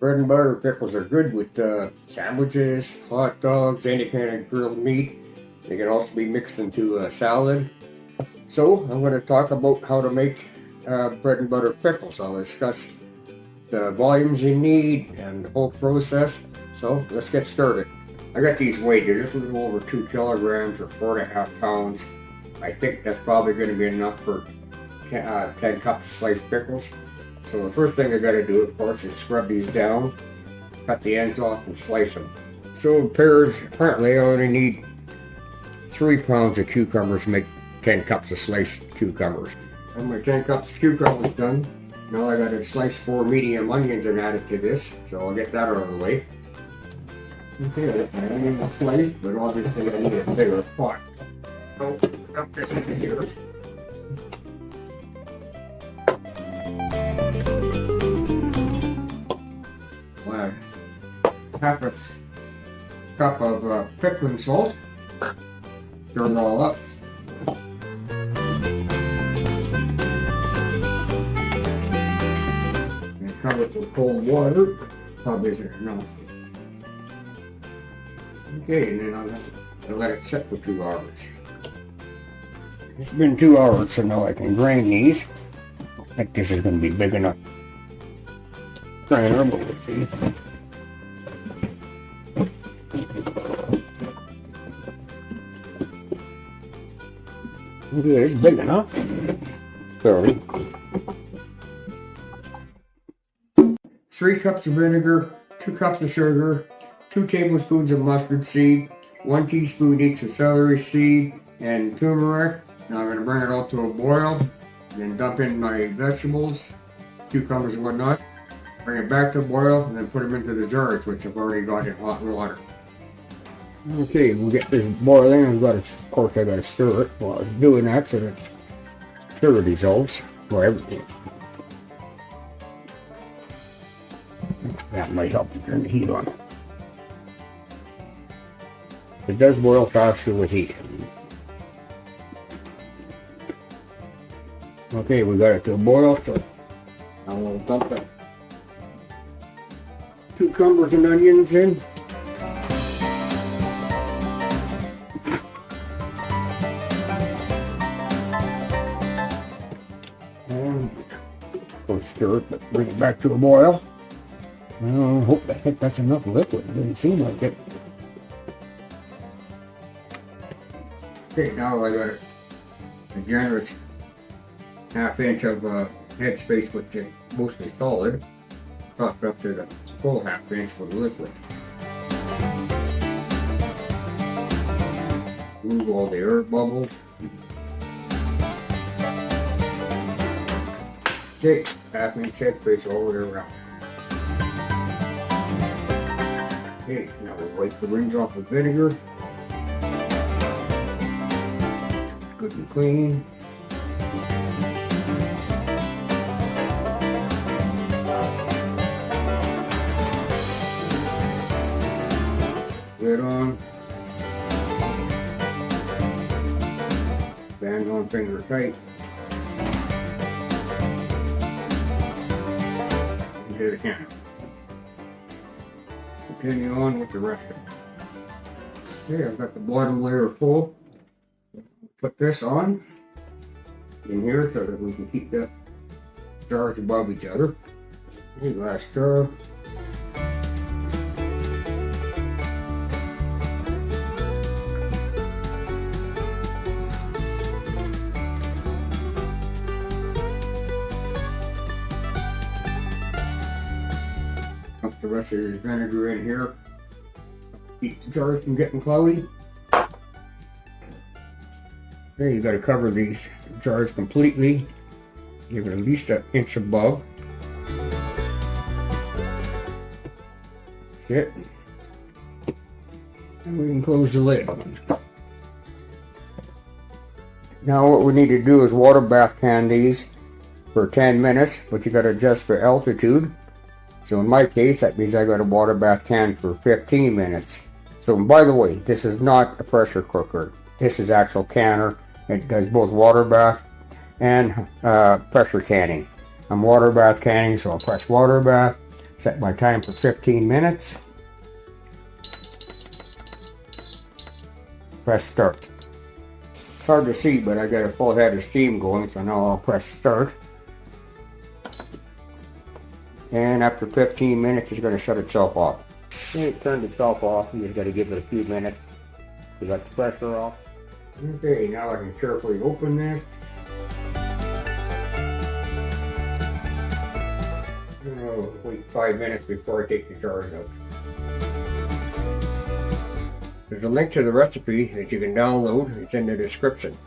Bread and butter pickles are good with sandwiches, hot dogs, any kind of grilled meat. They can also be mixed into a salad. So I'm going to talk about how to make bread and butter pickles. I'll discuss the volumes you need and the whole process. So let's get started. I got these weighed. They're just a little over 2 kilograms or 4.5 pounds. I think that's probably going to be enough for 10 cups of sliced pickles. So the first thing I got to do, of course, is scrub these down, cut the ends off, and slice them. So pairs, apparently I only need 3 pounds of cucumbers to make 10 cups of sliced cucumbers. I have my 10 cups of cucumbers done. Now I got to slice 4 medium onions and add it to this, so I'll get that out of the way. Okay, my onions are sliced, but obviously I need a bigger pot. So dump this in here. Half a cup of pickling salt. Stir it all up. And cover it with cold water. Probably isn't enough. Okay, and then I'll let it set for 2 hours. It's been 2 hours, so now I can grind these. I think this is going to be big enough. Grinder, but we'll see. Okay, it's big enough. Sorry. 3 cups of vinegar, 2 cups of sugar, 2 tablespoons of mustard seed, 1 teaspoon each of celery seed and turmeric. Now I'm going to bring it all to a boil, then dump in my vegetables, cucumbers and whatnot. Bring it back to a boil, and then put them into the jars, which I've already got in hot water. Okay, we'll get this boiling. Of course, I got to stir it while I was doing that, so that sugar dissolves for everything. That might help to turn the heat on. It does boil faster with heat. Okay, we got it to a boil, so now we'll dump the cucumbers and onions in. And we'll stir it, but bring it back to a boil. I think that's enough liquid. It doesn't seem like it. Okay, now I got a generous ½ inch of headspace, which is mostly solid, topped up to the full ½ inch with liquid. Remove all the air bubbles. Okay, ½ inch headspace all the way around. Okay, now we'll wipe the rings off with vinegar. Good and clean. Lid on. Band on finger tight. Into the can. Continue on with the rest of it. Okay, I've got the bottom layer full. Put this on in here so that we can keep the jars above each other. Okay, last jar. Dump the rest of your vinegar in here. Keep the jars from getting cloudy. Okay, you got to cover these jars completely. Give it at least an inch above. That's it. And we can close the lid. Now what we need to do is water bath can these for 10 minutes, but you got to adjust for altitude. So in my case, that means I got a water bath can for 15 minutes. So by the way, this is not a pressure cooker. This is actual canner. It does both water bath and pressure canning. I'm water bath canning, so I'll press water bath. Set my time for 15 minutes. Press start. It's hard to see, but I got a full head of steam going, so now I'll press start. And after 15 minutes, it's going to shut itself off. And it turned itself off. You just got to give it a few minutes to let the pressure off. Okay, now I can carefully open this. I'll wait 5 minutes before I take the jars out. There's a link to the recipe that you can download. It's in the description.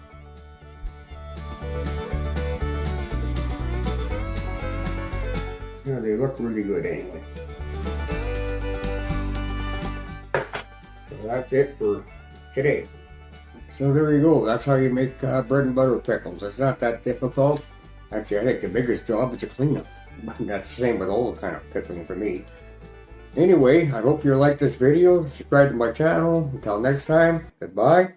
You know, they look really good anyway. So that's it for today. So there you go. That's how you make bread and butter pickles. It's not that difficult. Actually, I think the biggest job is the cleanup. That's the same with all kind of pickling for me. Anyway, I hope you liked this video. Subscribe to my channel. Until next time, goodbye.